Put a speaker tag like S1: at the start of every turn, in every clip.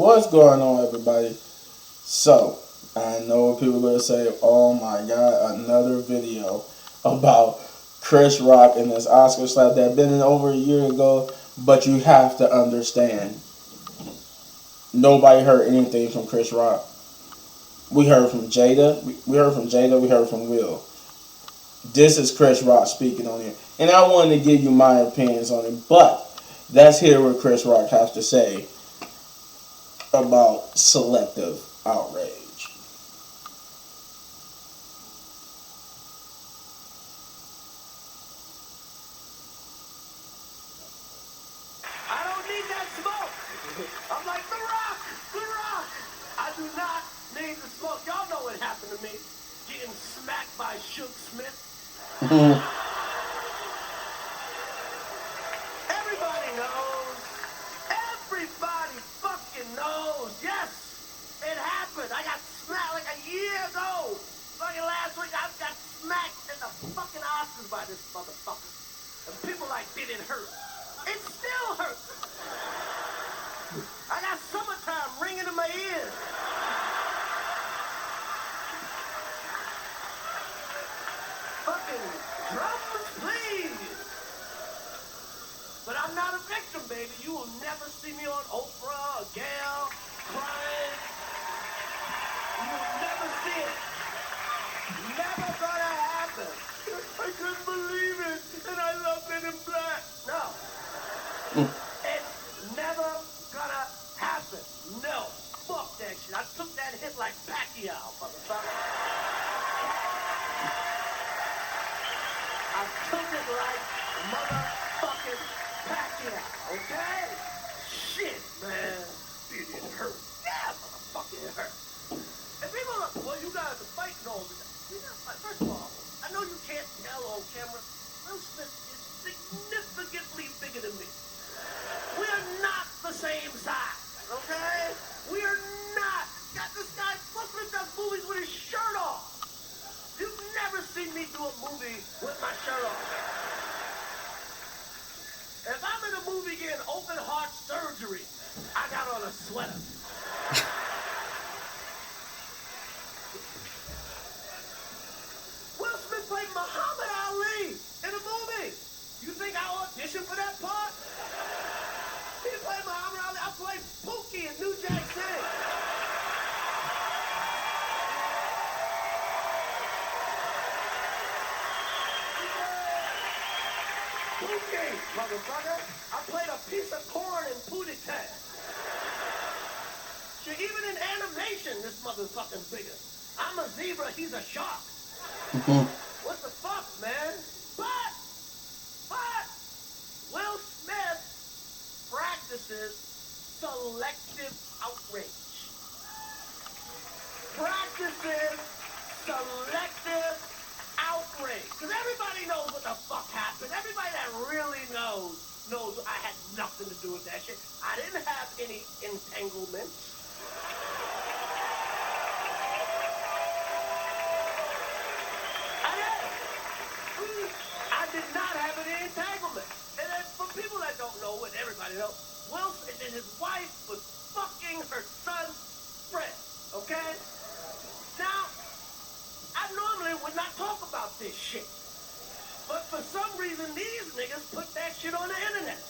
S1: What's going on, everybody? So, I know people are going to say, oh my god, another video about Chris Rock and his Oscar slap that been in over a year ago, but you have to understand, nobody heard anything from Chris Rock. We heard from Jada, we heard from Will. This is Chris Rock speaking on it. And I wanted to give you my opinions on it, but let's hear what Chris Rock has to say about selective outrage.
S2: I don't need that smoke. I'm like The Rock, The Rock. I do not need the smoke. Y'all know what happened to me. Getting smacked by Shook Smith. Everybody knows. Everybody fucking knows. Yes, it happened. I got smacked like a year ago. Fucking last week, I got smacked in the fucking Oscars by this motherfucker. And people like, did it hurt? It still hurts. I got summertime ringing in my ears. Fucking drums, please. But I'm not a victim, baby. You will never see me on Oprah or Gail crying. You will never see it. Never gonna happen. I couldn't believe it, and I love Men in Black. No. It's never gonna happen. No. Fuck that shit. I took that hit like Pacquiao, motherfucker. I took it like motherfucking Pacquiao, okay? Shit, man. It hurt. Yeah, motherfucking it hurt. And people are like, well, you guys are fighting over that. First of all, I know you can't tell on camera. Will Smith is significantly bigger than me. We are not the same size, okay? We are not. This guy, Will Smith does movies with his shirt off. You've never seen me do a movie with my shirt off. If I'm in a movie getting open heart surgery, I got on a sweater. Will Smith played Muhammad Ali in a movie. You think I auditioned for that part? He played Muhammad Ali. I played Pookie in New Jack City. Pookie, motherfucker. I played a piece of corn in Pootie Tang. Shit, even in animation, this motherfucker's bigger. I'm a zebra, he's a shark. What the fuck, man? But, Will Smith practices selective outrage. Practices selective outrage. Because everybody knows what the fuck happened. Everybody that really knows I had nothing to do with that shit. I didn't have any entanglement. I did not have any entanglement. And then for people that don't know, and everybody knows, Will Smith and his wife was fucking her son's friend. Okay? Now, I normally would not talk about this shit. But for some reason, these niggas put that shit on the internet.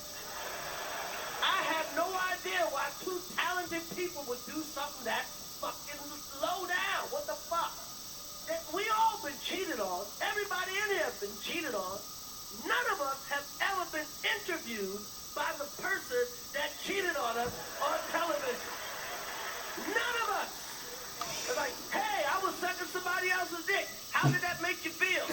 S2: I have no idea why two talented people would do something that fucking low down. What the fuck? That we all been cheated on. Everybody in here has been cheated on. None of us have ever been interviewed by the person that cheated on us on television. None of us. It's like, hey, I was sucking somebody else's dick. How did that make you feel?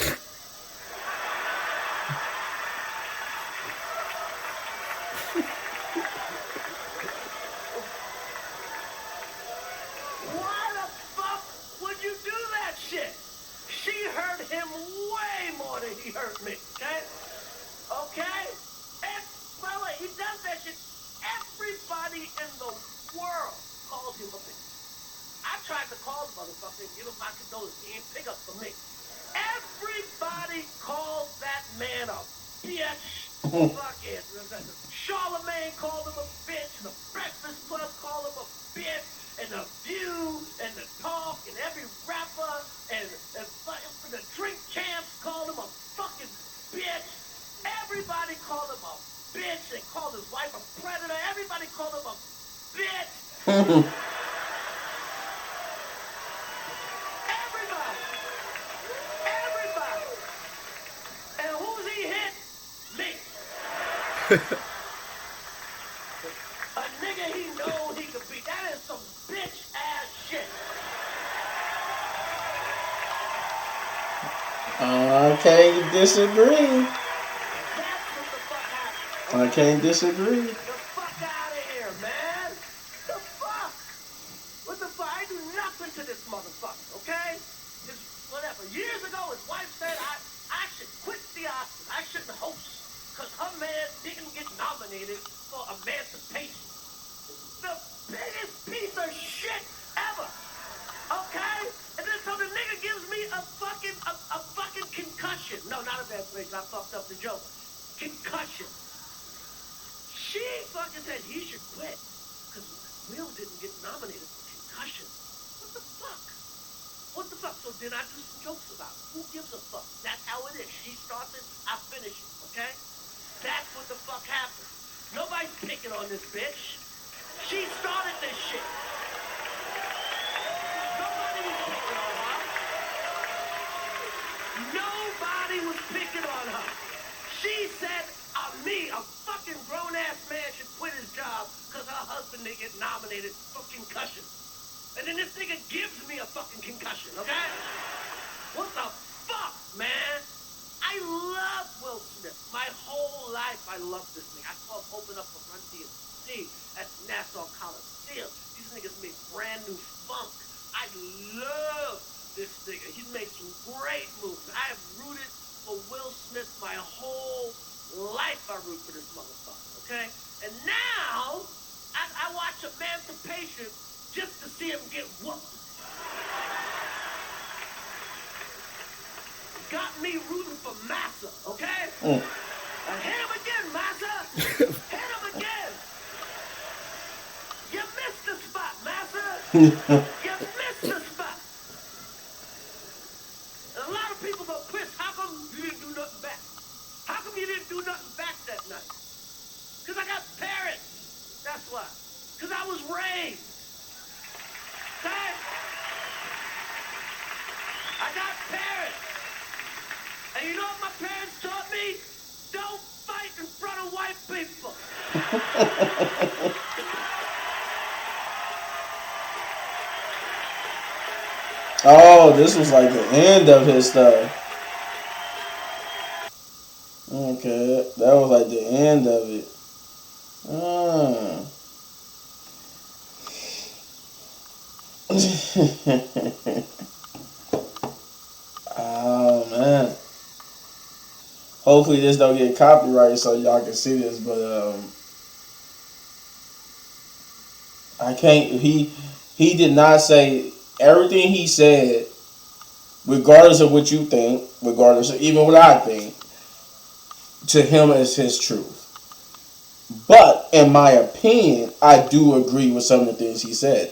S2: Why the fuck would you do that shit? She hurt him way more than he hurt me, okay? Okay? And, by the way, he does that shit. Everybody in the world called him a bitch. I tried to call the motherfucker and give him my condolences. He didn't pick up for me. Everybody called that man a bitch. Fuck it. Charlemagne called him a bitch. The Breakfast Club called him a bitch, and the View, and the Talk, and every rapper, and the drink champs called him a fucking bitch. Everybody called him a bitch. They called his wife a predator. Everybody called him a bitch. Everybody. Everybody. And who's he hit? Me. A nigga he knows he could beat. That is some bitch ass shit.
S1: I can't disagree.
S2: That's what the fuck happened.
S1: I can't disagree.
S2: The fuck out of here, man. The fuck? What the fuck? I do nothing to this motherfucker, okay? Just whatever. Years ago, his wife said I should quit the Oscars. I shouldn't host because her man didn't get nominated for Emancipation. The biggest piece of shit ever. Okay? And then so the nigga gives me a fucking concussion. No, not a bad place. I fucked up the joke. Concussion. She fucking said he should quit because Will didn't get nominated for concussion. What the fuck? What the fuck? So then I do some jokes about it. Who gives a fuck? That's how it is. She starts it, I finish it. Okay? That's what the fuck happened. Nobody's picking on this bitch. She started this shit. Nobody was picking on her. Nobody was picking on her. She said, me, a fucking grown-ass man, should quit his job because her husband didn't get nominated for concussion. And then this nigga gives me a fucking concussion, okay? What the fuck, man? I love Will Smith. My whole life I love this nigga. I saw him open up for Run DMC at Nassau Coliseum. These niggas made brand new funk. I love this nigga. He's made some great movies. I have rooted for Will Smith my whole life. I root for this motherfucker, okay? And now, I watch Emancipation just to see him get whooped. Got me rooting for Massa, okay? Hit him again, Massa. Hit him again. You missed the spot, Massa. You missed the spot. And a lot of people go, Chris, how come you didn't do nothing back? How come you didn't do nothing back that night? Because I got parents. That's why. Because I was raised. Okay? I got parents. And you know what my parents taught me? Don't fight in front of white people.
S1: Oh, this was like the end of his stuff. Okay, that was like the end of it. Oh man. Hopefully this don't get copyrighted so y'all can see this, but I can't. He did not say everything he said, regardless of what you think, regardless of even what I think. To him is his truth. But in my opinion, I do agree with some of the things he said.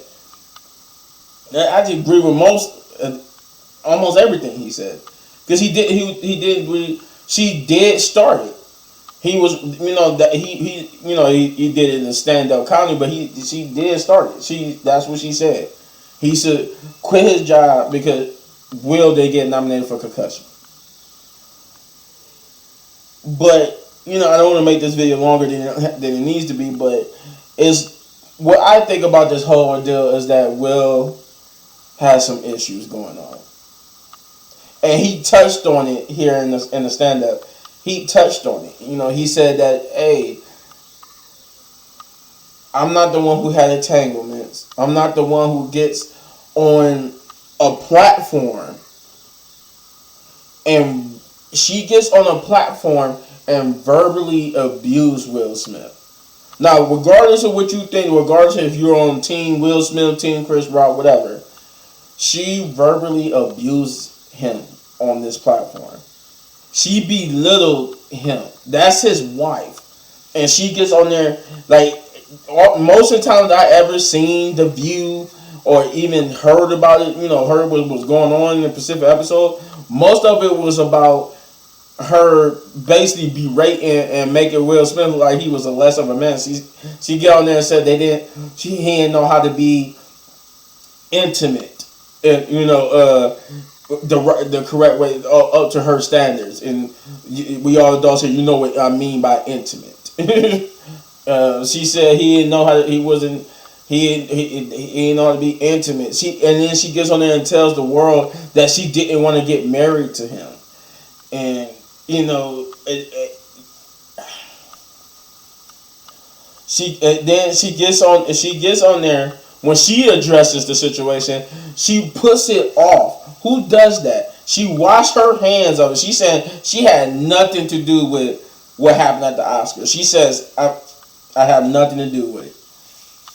S1: I just agree with almost everything he said, because she did start it. He was, that he did it in stand-up comedy, but she did start it. That's what she said. He should quit his job because Will did get nominated for concussion. But I don't want to make this video longer than it needs to be. But it's what I think about this whole ordeal is that Will has some issues going on, and he touched on it here in the stand-up. He touched on it. He said that, hey, I'm not the one who had entanglements. I'm not the one who gets on a platform and she gets on a platform and verbally abuse Will Smith. Now, regardless of what you think, regardless if you're on Team Will Smith, Team Chris Rock, whatever, she verbally abused him on this platform. She belittled him. That's his wife. And she gets on there, like, most of the times I ever seen The View or even heard about it, heard what was going on in the Pacific episode, most of it was about her basically berating and making Will Smith look like he was a less of a man. She get on there and said he didn't know how to be intimate, and the correct way up to her standards. And we all adults here, you know what I mean by intimate. She said he didn't know how to, he didn't know how to be intimate. And then she gets on there and tells the world that she didn't want to get married to him. And then she gets on there when she addresses the situation. She puts it off. Who does that? She washed her hands of it. She said she had nothing to do with what happened at the Oscars. She says I have nothing to do with it.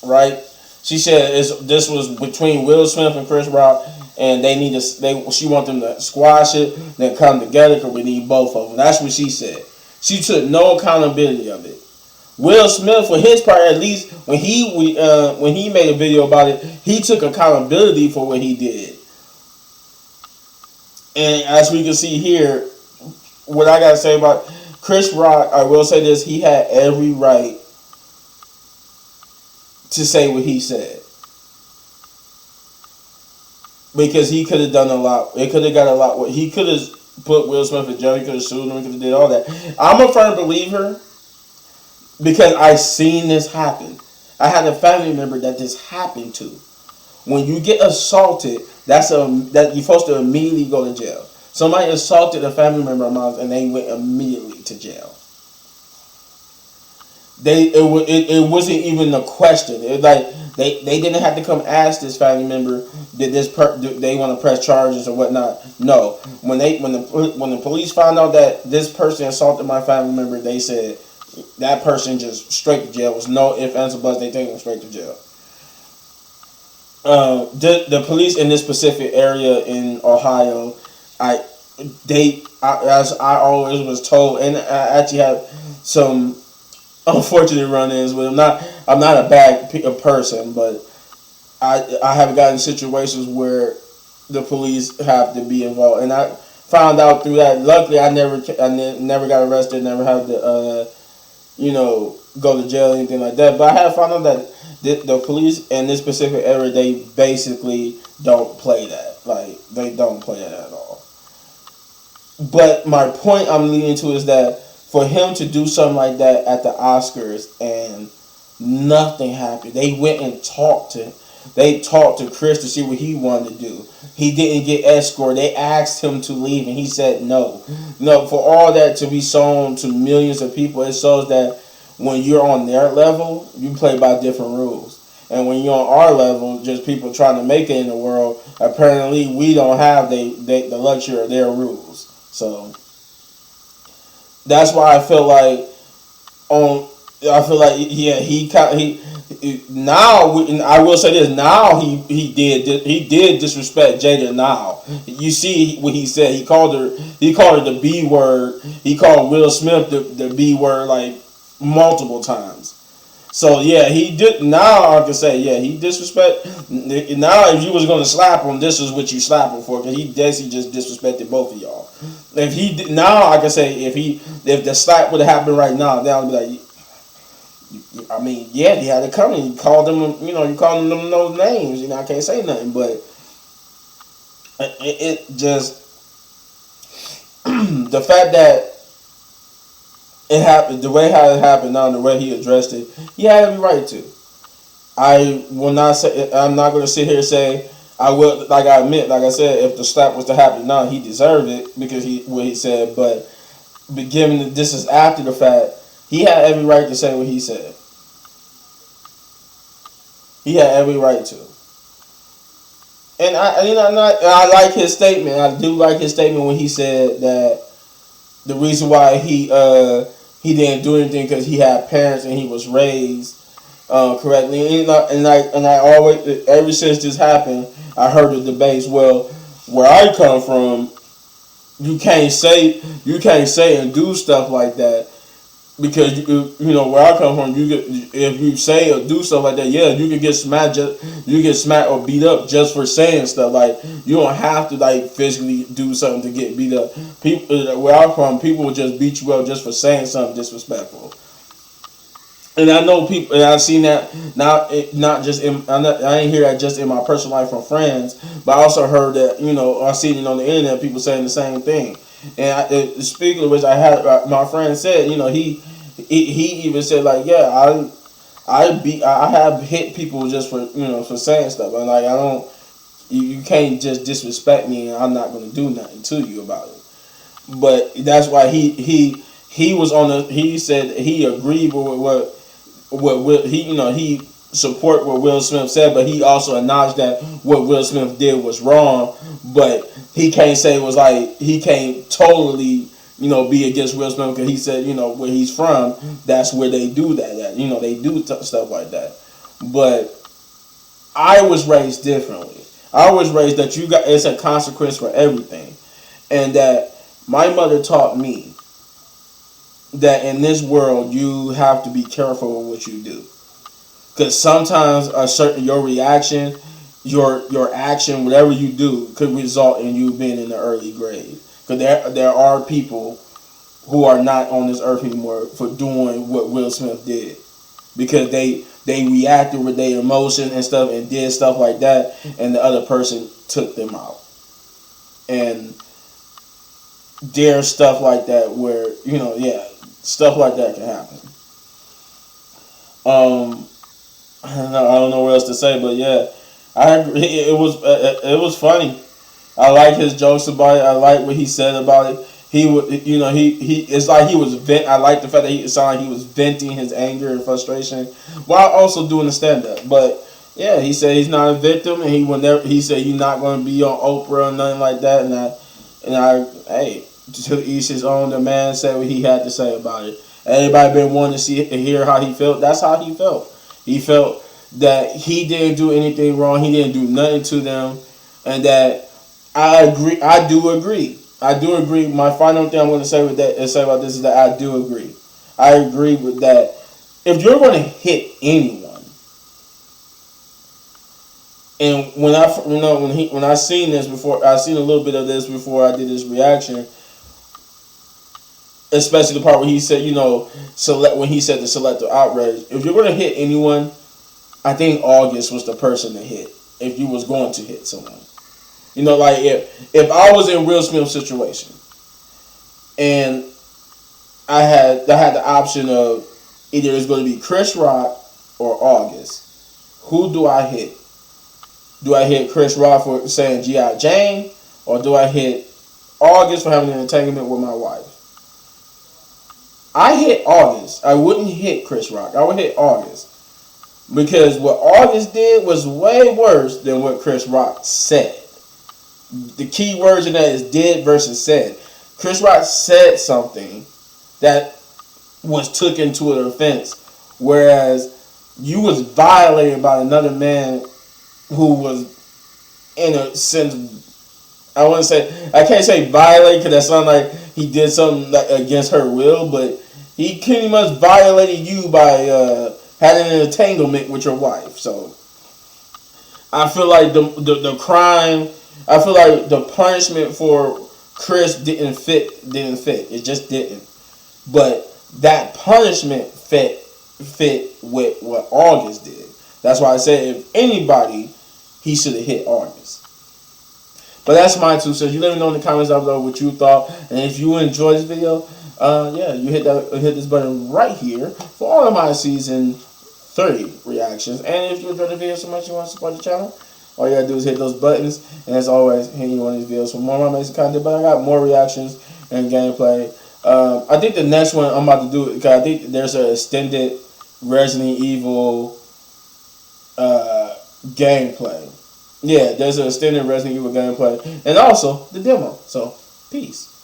S1: Right? She said this was between Will Smith and Chris Rock, and she want them to squash it, then come together because we need both of them. That's what she said. She took no accountability of it. Will Smith, for his part, at least when he made a video about it, he took accountability for what he did. And as we can see here, what I gotta say about Chris Rock, I will say this: he had every right to say what he said. Because he could have done a lot. It could have got a lot. He could have put Will Smith in jail. He could have sued him. He could have did all that. I'm a firm believer because I seen this happen. I had a family member that this happened to. When you get assaulted, that you're supposed to immediately go to jail. Somebody assaulted a family member of mine and they went immediately to jail. It wasn't even a question. It was like they didn't have to come ask this family member, do they want to press charges or whatnot. No, when the police found out that this person assaulted my family member, they said that person just straight to jail. Was no ifs, ands, or buts. They take him straight to jail. The police in this specific area in Ohio, as I always was told, and I actually have some unfortunate run-ins with him. I'm not a bad person, but I have gotten situations where the police have to be involved, and I found out through that. Luckily, I never got arrested, never had to go to jail or anything like that. But I have found out that the police in this specific area, they basically don't play that. Like, they don't play that at all. But my point I'm leading to is that for him to do something like that at the Oscars and nothing happened. They went and talked to Chris to see what he wanted to do. He didn't get escorted. They asked him to leave and he said no. No, for all that to be shown to millions of people, it shows that when you're on their level, you play by different rules. And when you're on our level, just people trying to make it in the world, apparently we don't have the luxury of their rules. So that's why I feel like now I will say this, now he did disrespect Jada now. You see what he said. He called her the B word. He called Will Smith the B word like multiple times. So yeah, he did. Now I can say he disrespect. Now if you was gonna slap him, this is what you slap him for, because he just disrespected both of y'all. If he did, now I can say if the slap would have happened right now, then I'd be like, I mean, he had it coming. You called them, you called them those names. I can't say nothing, but it just the fact that it happened, the way how it happened now, and the way he addressed it, he had every right to. I will not say. I'm not going to sit here and say I will. Like I said, if the slap was to happen now, he deserved it because what he said. But given that this is after the fact, he had every right to say what he said. He had every right to. And I like his statement. I do like his statement when he said that the reason why he didn't do anything because he had parents and he was raised correctly. And I always, ever since this happened, I heard the debates. Well, where I come from, you can't say and do stuff like that. because you know where I come from, you get, if you say or do stuff like that, yeah, you can get smacked. You get smacked or beat up just for saying stuff. Like, you don't have to like physically do something to get beat up. People where I'm from, people will just beat you up just for saying something disrespectful. And I know people, and I've seen that now. Not just I ain't hear that just in my personal life from friends, but I also heard that, you know, I seen it on the internet. People saying the same thing. And speaking of which, I had my friend said, you know, he even said like, yeah, I have hit people just for, you know, for saying stuff. And like, I don't, you can't just disrespect me, and I'm not going to do nothing to you about it. But that's why he was on the, he said he agreed with what Will, he, you know, he support what Will Smith said, but he also acknowledged that what Will Smith did was wrong. But he can't say it was like, he can't totally, you know, be against Will Smith, because he said, you know, where he's from, that's where they do that at. You know, they do stuff like that. But I was raised differently. I was raised that you got, it's a consequence for everything, and that my mother taught me that in this world you have to be careful with what you do, because sometimes a certain, your reaction, your action, whatever you do, could result in you being in the early grave. Because there are people who are not on this earth anymore for doing what Will Smith did, because they reacted with their emotions and stuff and did stuff like that, and the other person took them out. And there's stuff like that where, you know, yeah, stuff like that can happen. I don't know what else to say, but yeah, I agree. It was funny. I like his jokes about it. I like what he said about it. He would, you know, he it's like he was vent. I like the fact that it sounded like he was venting his anger and frustration while also doing the stand up. But yeah, he said he's not a victim, and he will never. He said you're not going to be on Oprah or nothing like that. And I, hey, to each his own. The man said what he had to say about it. Everybody been wanting to see and hear how he felt. That's how he felt. He felt that he didn't do anything wrong. He didn't do nothing to them, and that I agree. I do agree. I do agree. My final thing I'm going to say with that and say about this is that I do agree. I agree with that. If you're going to hit anyone, and when I seen this before, I seen a little bit of this before I did this reaction. Especially the part where he said, you know, when he said the selective outrage. If you're going to hit anyone, I think August was the person to hit. If you was going to hit someone, you know, like if I was in Will Smith's situation, and I had the option of either it's going to be Chris Rock or August, who do I hit? Do I hit Chris Rock for saying G.I. Jane, or do I hit August for having an entanglement with my wife? I hit August. I wouldn't hit Chris Rock. I would hit August. Because what August did was way worse than what Chris Rock said. The key words in that is did versus said. Chris Rock said something that was took into an offense, whereas you was violated by another man who was, in a sense, I can't say violate, because that sounds like he did something like against her will, but he pretty much violated you by having an entanglement with your wife. So I feel like the crime, I feel like the punishment for Chris didn't fit. It just didn't. But that punishment fit with what August did. That's why I said if anybody, he should have hit August. But that's my 2 cents. You let me know in the comments down below what you thought, and if you enjoyed this video, yeah, you hit this button right here for all of my season 3 reactions. And if you enjoyed the video so much you want to support the channel, all you gotta do is hit those buttons. And as always, hit one of these videos for more of my amazing content. But I got more reactions and gameplay. I think the next one I'm about to do, because I think there's an extended Resident Evil gameplay. Yeah, there's an extended Resident Evil gameplay, and also the demo. So, peace.